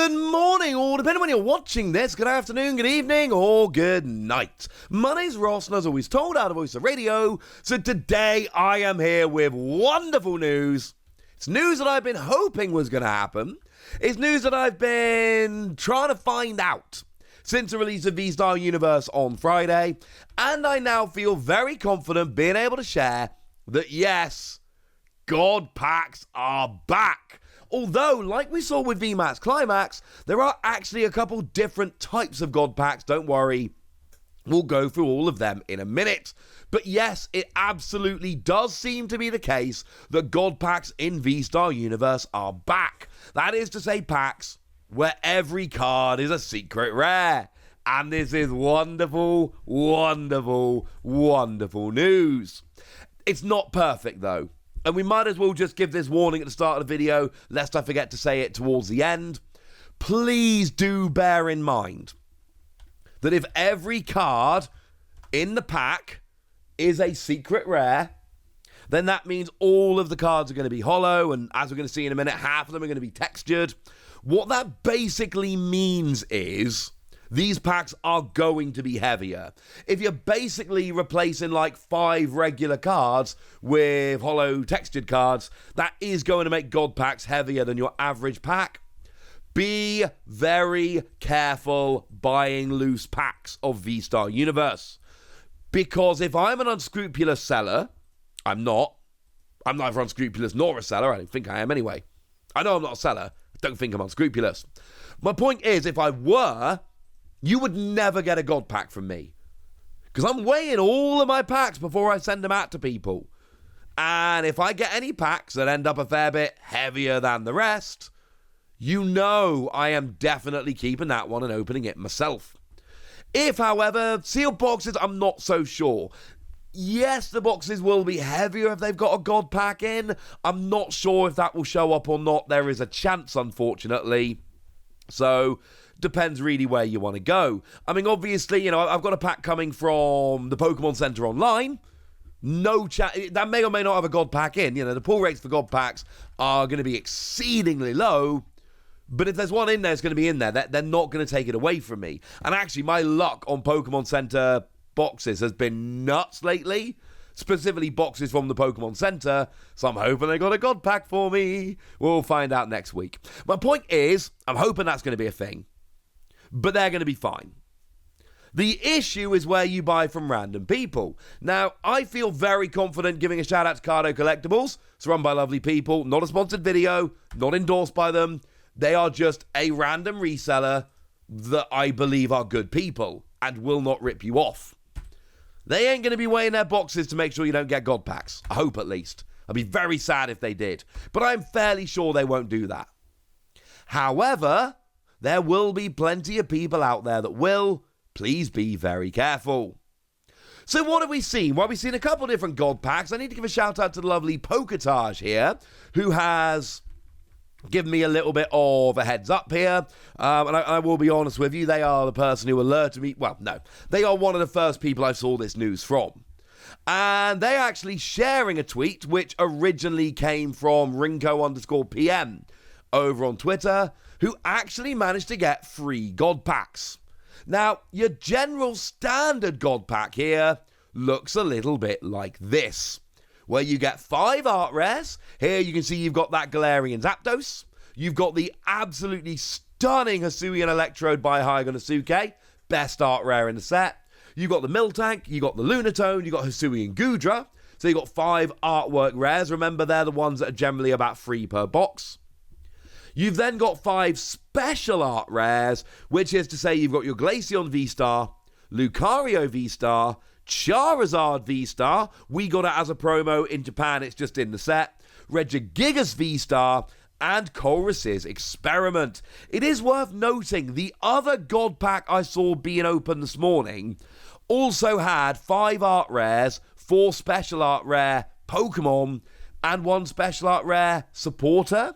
Good morning, or depending on when you're watching this, good afternoon, good evening, or good night. My name's Ross, and as always told, out of Voice of Radio. So today I am here with wonderful news. It's news that I've been hoping was going to happen. It's news that I've been trying to find out since the release of VStar Universe on Friday. And I now feel very confident being able to share that yes, God packs are back. Although, like we saw with VMAX Climax, there are actually a couple different types of God packs. Don't worry, we'll go through all of them in a minute. But yes, it absolutely does seem to be the case that God packs in VStar Universe are back. That is to say, packs where every card is a secret rare. And this is wonderful, wonderful, wonderful news. It's not perfect, though. And we might as well just give this warning at the start of the video, lest I forget to say it towards the end. Please do bear in mind that if every card in the pack is a secret rare, then that means all of the cards are going to be hollow, and as we're going to see in a minute, half of them are going to be textured. What that basically means is these packs are going to be heavier. If you're basically replacing like 5 regular cards with hollow textured cards, that is going to make God packs heavier than your average pack. Be very careful buying loose packs of VStar Universe. Because if I'm an unscrupulous seller, I'm neither unscrupulous nor a seller. I don't think I am anyway. I know I'm not a seller. I don't think I'm unscrupulous. My point is, if I were, you would never get a God pack from me. Because I'm weighing all of my packs before I send them out to people. And if I get any packs that end up a fair bit heavier than the rest, you know I am definitely keeping that one and opening it myself. If, however, sealed boxes, I'm not so sure. Yes, the boxes will be heavier if they've got a God pack in. I'm not sure if that will show up or not. There is a chance, unfortunately. So depends really where you want to go. I mean, obviously, I've got a pack coming from the Pokémon Center online. No chance. That may or may not have a God pack in. The pull rates for God packs are going to be exceedingly low. But if there's one in there, it's going to be in there. They're not going to take it away from me. And actually, my luck on Pokémon Center boxes has been nuts lately. Specifically boxes from the Pokémon Center. So I'm hoping they got a God pack for me. We'll find out next week. My point is, I'm hoping that's going to be a thing. But they're going to be fine. The issue is where you buy from random people. Now, I feel very confident giving a shout out to Cardo Collectibles. It's run by lovely people. Not a sponsored video. Not endorsed by them. They are just a random reseller that I believe are good people and will not rip you off. They ain't going to be weighing their boxes to make sure you don't get God packs. I hope at least. I'd be very sad if they did. But I'm fairly sure they won't do that. However, there will be plenty of people out there that will. Please be very careful. So what have we seen? Well, we've seen a couple different God packs. I need to give a shout out to the lovely Poketage here, who has given me a little bit of a heads up here. And I will be honest with you, they are the person who alerted me. Well, no, they are one of the first people I saw this news from. And they're actually sharing a tweet which originally came from Rinko_PM over on Twitter, who actually managed to get 3 God packs. Now, your general standard God pack here looks a little bit like this, where you get 5 art rares. Here you can see you've got that Galarian Zapdos. You've got the absolutely stunning Hisuian Electrode by Hygon Asuke, best art rare in the set. You've got the Miltank, you've got the Lunatone, you've got Hisuian Gudra. So you've got 5 artwork rares. Remember, they're the ones that are generally about 3 per box. You've then got 5 special art rares, which is to say you've got your Glaceon V-Star, Lucario V-Star, Charizard V-Star, we got it as a promo in Japan, it's just in the set, Regigigas V-Star, and Colress's Experiment. It is worth noting, the other God pack I saw being opened this morning also had 5 art rares, 4 special art rare Pokemon, and 1 special art rare supporter.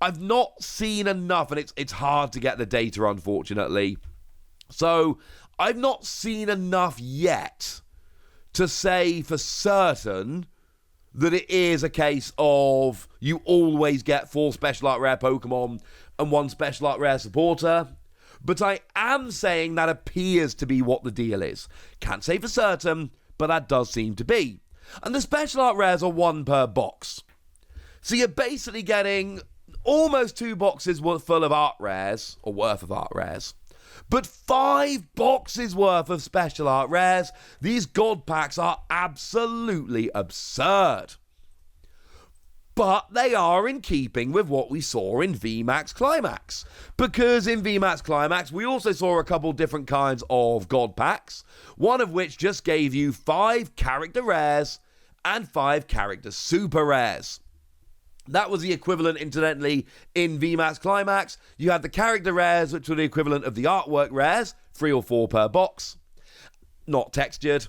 I've not seen enough, and it's hard to get the data, unfortunately. So I've not seen enough yet to say for certain that it is a case of you always get 4 special art rare Pokemon and 1 special art rare supporter. But I am saying that appears to be what the deal is. Can't say for certain, but that does seem to be. And the special art rares are 1 per box. So you're basically getting almost 2 boxes full of art rares, or worth of art rares, but 5 boxes worth of special art rares. These God packs are absolutely absurd. But they are in keeping with what we saw in VMAX Climax. Because in VMAX Climax, we also saw a couple different kinds of God packs, one of which just gave you 5 character rares and 5 character super rares. That was the equivalent, incidentally, in VMAX Climax. You had the character rares, which were the equivalent of the artwork rares, 3 or 4 per box, not textured.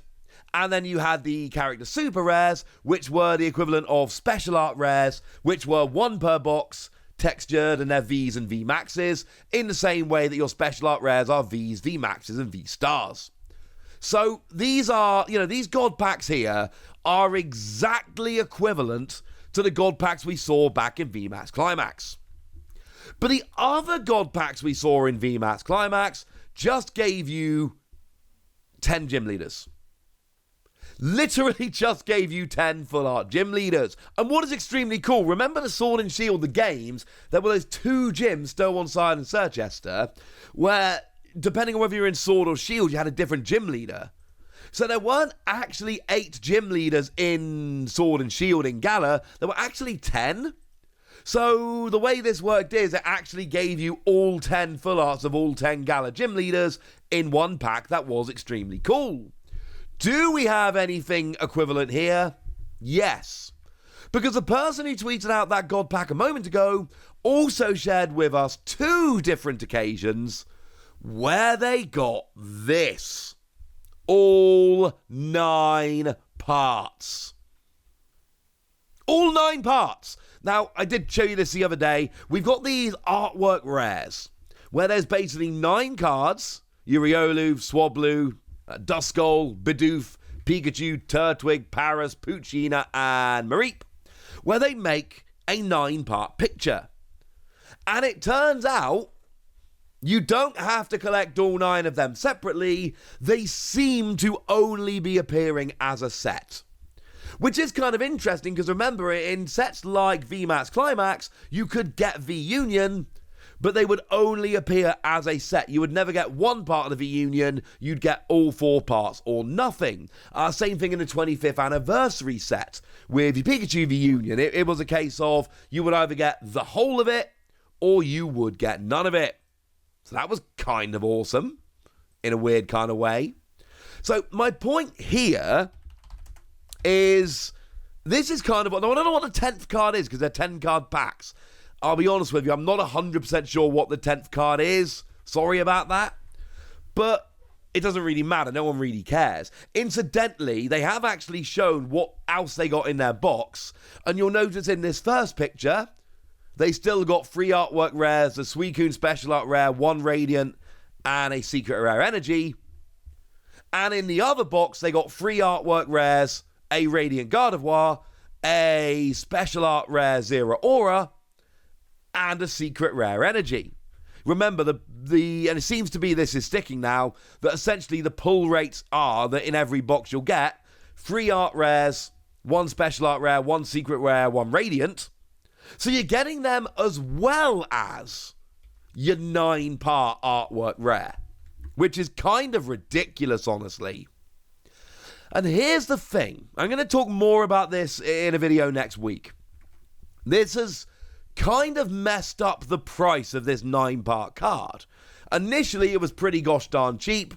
And then you had the character super rares, which were the equivalent of special art rares, which were 1 per box, textured, and they're Vs and VMAXs, in the same way that your special art rares are Vs, VMAXs, and V-stars. So these are, these God packs here are exactly equivalent to the God packs we saw back in VMAX Climax. But the other God packs we saw in VMAX Climax just gave you 10 gym leaders. Literally just gave you 10 full art gym leaders. And what is extremely cool, remember the Sword and Shield, the games, there were those 2 gyms, Stow-on-Side and Sirchester, where, depending on whether you're in Sword or Shield, you had a different gym leader. So there weren't actually 8 gym leaders in Sword and Shield in Gala, there were actually 10. So the way this worked is it actually gave you all 10 full arts of all 10 Gala gym leaders in 1 pack. That was extremely cool. Do we have anything equivalent here? Yes. Because the person who tweeted out that God pack a moment ago also shared with us 2 different occasions where they got this. All 9 parts. All 9 parts. Now, I did show you this the other day. We've got these artwork rares, where there's basically 9 cards. Uriolu, Swablu, Duskull, Bidoof, Pikachu, Turtwig, Paras, Poochyena, and Mareep, where they make a 9-part picture. And it turns out you don't have to collect all 9 of them separately. They seem to only be appearing as a set. Which is kind of interesting, because remember, in sets like VMAX Climax, you could get V-Union, but they would only appear as a set. You would never get 1 part of the V-Union, you'd get all 4 parts, or nothing. Same thing in the 25th anniversary set with your Pikachu V-Union. It was a case of you would either get the whole of it, or you would get none of it. So that was kind of awesome, in a weird kind of way. So my point here is, this is kind of, I don't know what the 10th card is, because they're 10 card packs. I'll be honest with you, I'm not 100% sure what the 10th card is. Sorry about that. But it doesn't really matter. No one really cares. Incidentally, they have actually shown what else they got in their box. And you'll notice in this first picture, they still got 3 artwork rares, a Suicune special art rare, 1 Radiant, and a secret rare energy. And in the other box, they got 3 artwork rares, a Radiant Gardevoir, a special art rare Zero Aura, and a secret rare energy. Remember, and it seems to be this is sticking now, that essentially the pull rates are that in every box you'll get 3 art rares, 1 special art rare, 1 secret rare, 1 Radiant. So you're getting them as well as your 9-part artwork rare, which is kind of ridiculous, honestly. And here's the thing. I'm going to talk more about this in a video next week. This has kind of messed up the price of this 9-part card. Initially, it was pretty gosh darn cheap.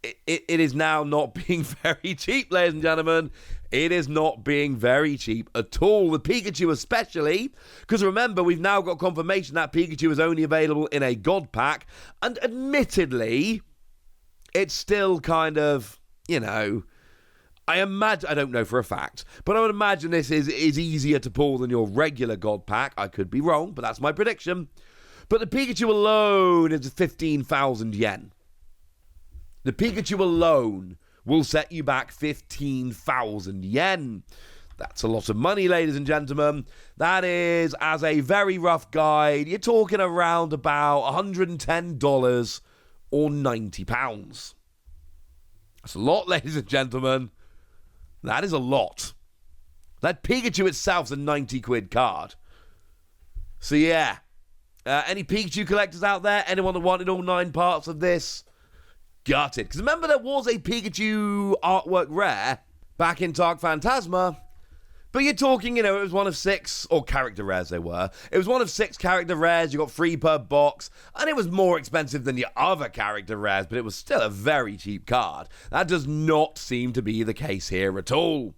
It is now not being very cheap, ladies and gentlemen. It is not being very cheap at all. The Pikachu especially, because remember, we've now got confirmation that Pikachu is only available in a God pack. And admittedly, it's still kind of, I imagine, I don't know for a fact, but I would imagine this is easier to pull than your regular God pack. I could be wrong, but that's my prediction. But the Pikachu alone is 15,000 yen. The Pikachu alone will set you back 15,000 yen. That's a lot of money, ladies and gentlemen. That is, as a very rough guide, you're talking around about $110 or £90. That's a lot, ladies and gentlemen. That is a lot. That Pikachu itself's a 90 quid card. So yeah, any Pikachu collectors out there? Anyone that wanted all 9 parts of this? Gutted. Because remember, there was a Pikachu artwork rare back in Dark Phantasma. But you're talking, it was one of 6, or character rares they were. It was one of 6 character rares. You got 3 per box. And it was more expensive than your other character rares, but it was still a very cheap card. That does not seem to be the case here at all.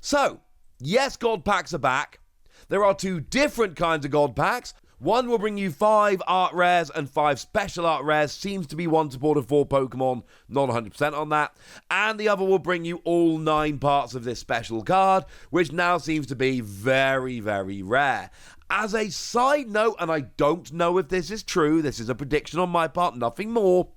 So, yes, God packs are back. There are 2 different kinds of God packs. One will bring you 5 art rares and 5 special art rares. Seems to be one supported for Pokemon. Not 100% on that. And the other will bring you all 9 parts of this special card, which now seems to be very, very rare. As a side note, and I don't know if this is true, this is a prediction on my part, nothing more.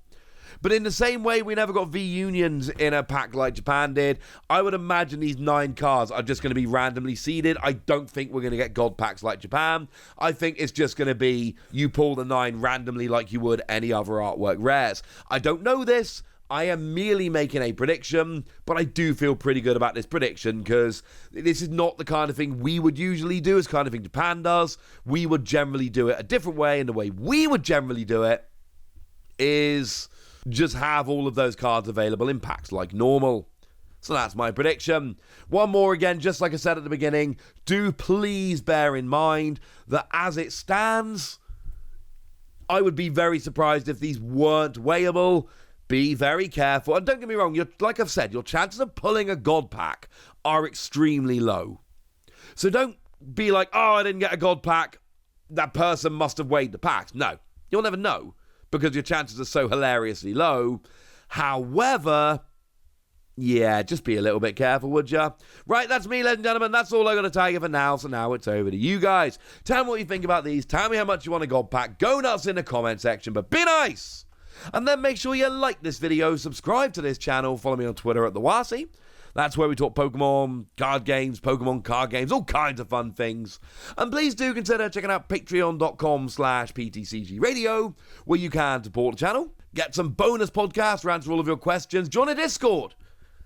But in the same way we never got V-Unions in a pack like Japan did, I would imagine these 9 cards are just going to be randomly seeded. I don't think we're going to get God packs like Japan. I think it's just going to be you pull the 9 randomly like you would any other artwork rares. I don't know this. I am merely making a prediction, but I do feel pretty good about this prediction because this is not the kind of thing we would usually do. It's the kind of thing Japan does. We would generally do it a different way, and the way we would generally do it is just have all of those cards available in packs like normal. So that's my prediction. One more again, just like I said at the beginning, do please bear in mind that as it stands, I would be very surprised if these weren't weighable. Be very careful. And don't get me wrong, like I've said, your chances of pulling a God pack are extremely low. So don't be like, oh, I didn't get a God pack. That person must have weighed the packs. No, you'll never know, because your chances are so hilariously low. However, yeah, just be a little bit careful, would ya? Right, that's me, ladies and gentlemen. That's all I got to tell you for now. So now it's over to you guys. Tell me what you think about these. Tell me how much you want a God pack. Go nuts in the comment section, but be nice. And then make sure you like this video, subscribe to this channel, follow me on Twitter at TheWasi. That's where we talk Pokemon card games, Pokemon card games, all kinds of fun things. And please do consider checking out patreon.com/PTCG Radio, where you can support the channel, get some bonus podcasts to answer all of your questions, join a Discord,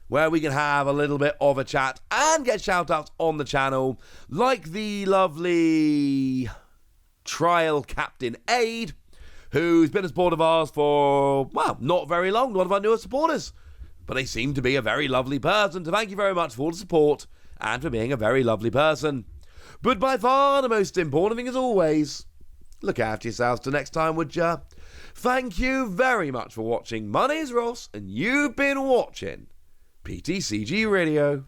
where we can have a little bit of a chat and get shout-outs on the channel, like the lovely Trial Captain Aid, who's been a supporter of ours for, well, not very long, one of our newest supporters. But they seem to be a very lovely person, so thank you very much for all the support and for being a very lovely person. But by far the most important thing, as always, look after yourselves till next time, would ya? Thank you very much for watching. My name's Ross, and you've been watching PTCG Radio.